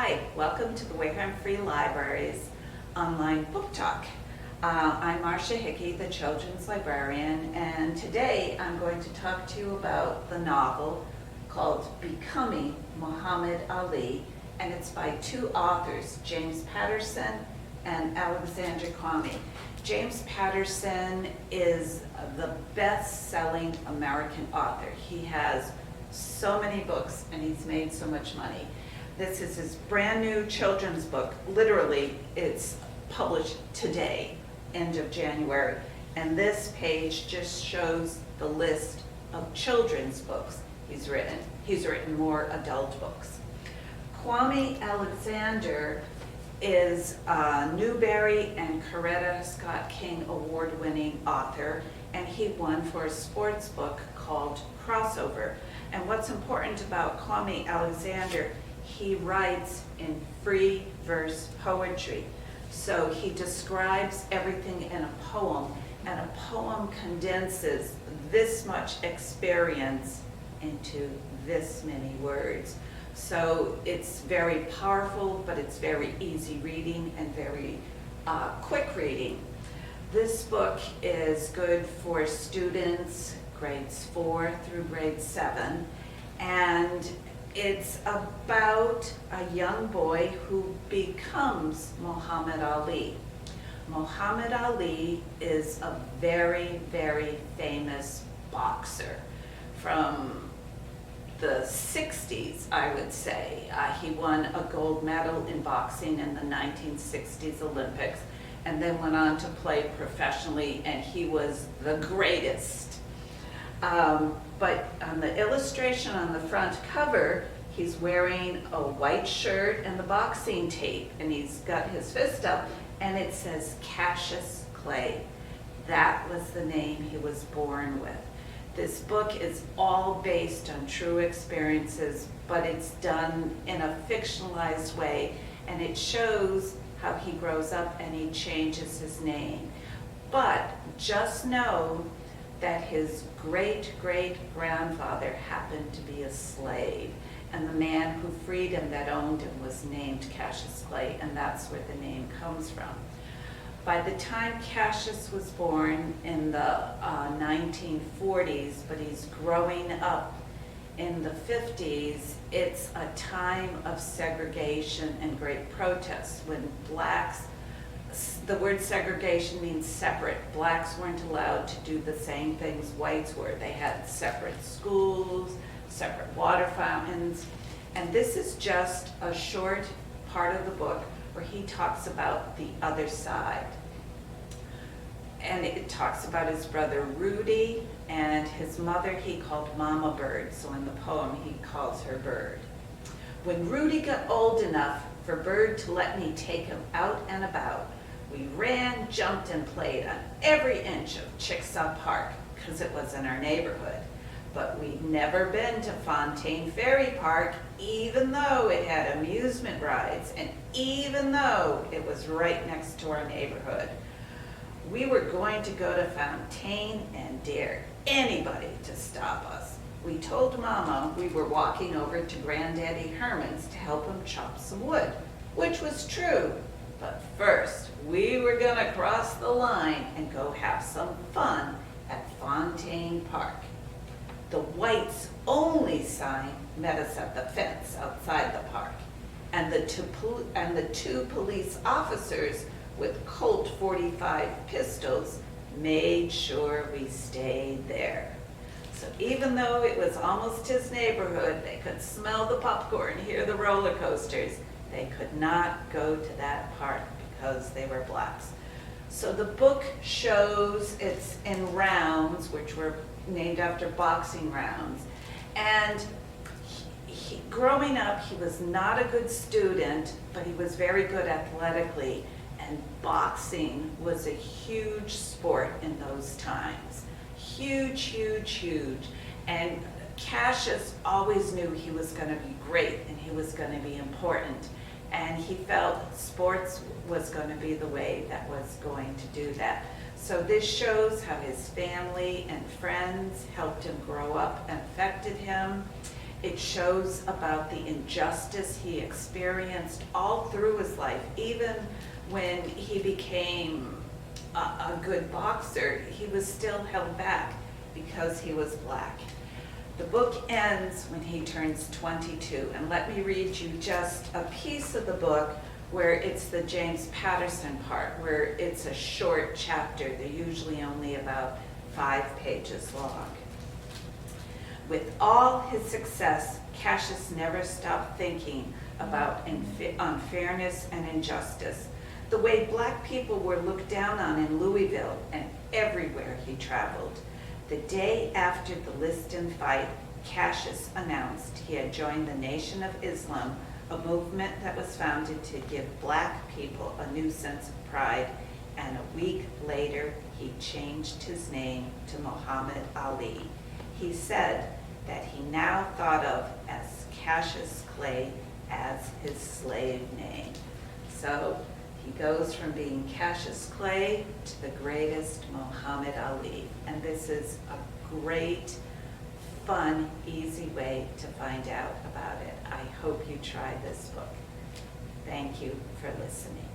Hi, welcome to the Wareham Free Library's online book talk. I'm Marcia Hickey, the children's librarian, and today I'm going to talk to you about the novel called Becoming Muhammad Ali, and it's by two authors, James Patterson and Alexander Kwame. James Patterson is the best-selling American author. He has so many books and he's made so much money. This is his brand new children's book. Literally, it's published today, end of January. And this page just shows the list of children's books he's written. He's written more adult books. Kwame Alexander is a Newbery and Coretta Scott King award-winning author, and he won for a sports book called Crossover. And what's important about Kwame Alexander, he writes in free verse poetry. So he describes everything in a poem, and a poem condenses this much experience into this many words. So it's very powerful, but it's very easy reading and very quick reading. This book is good for students grades 4 through grade 7, and it's about a young boy who becomes Muhammad Ali. Muhammad Ali is a very, very famous boxer from the 60s, I would say. He won a gold medal in boxing in the 1960s Olympics, and then went on to play professionally, and he was the greatest. But on the illustration on the front cover, he's wearing a white shirt and the boxing tape, and he's got his fist up, and it says Cassius Clay. That was the name he was born with. This book is all based on true experiences, but it's done in a fictionalized way, and it shows how he grows up and he changes his name. But just know that his great-great-grandfather happened to be a slave, and the man who freed him, that owned him, was named Cassius Clay, and that's where the name comes from. By the time Cassius was born in the 1940s, but he's growing up in the 50s, it's a time of segregation and great protests when blacks, the word segregation means separate. Blacks weren't allowed to do the same things whites were. They had separate schools, separate water fountains, and this is just a short part of the book where he talks about the other side. And it talks about his brother Rudy and his mother he called Mama Bird, so in the poem he calls her Bird. When Rudy got old enough for Bird to let me take him out and about, we ran, jumped, and played on every inch of Chickasaw Park, because it was in our neighborhood. But we'd never been to Fontaine Ferry Park, even though it had amusement rides, and even though it was right next to our neighborhood. We were going to go to Fontaine and dare anybody to stop us. We told Mama we were walking over to Granddaddy Herman's to help him chop some wood, which was true. But first, we were gonna cross the line and go have some fun at Fontaine Park. The whites only sign met us at the fence outside the park, and the two police officers with Colt .45 pistols made sure we stayed there. So even though it was almost his neighborhood, they could smell the popcorn, hear the roller coasters, they could not go to that park because they were blacks. So the book shows it's in rounds, which were named after boxing rounds. And growing up, he was not a good student, but he was very good athletically. And boxing was a huge sport in those times. Huge, huge, huge. And Cassius always knew he was going to be great and he was going to be important. And he felt sports was going to be the way that was going to do that. So this shows how his family and friends helped him grow up and affected him. It shows about the injustice he experienced all through his life. Even when he became a good boxer, he was still held back because he was black. The book ends when he turns 22, and let me read you just a piece of the book where it's the James Patterson part, where it's a short chapter. They're usually only about 5 pages long. With all his success, Cassius never stopped thinking about unfairness and injustice, the way black people were looked down on in Louisville and everywhere he traveled. The day after the Liston fight, Cassius announced he had joined the Nation of Islam, a movement that was founded to give black people a new sense of pride, and a week later he changed his name to Muhammad Ali. He said that he now thought of as Cassius Clay as his slave name. So he goes from being Cassius Clay to the greatest Muhammad Ali. And this is a great, fun, easy way to find out about it. I hope you try this book. Thank you for listening.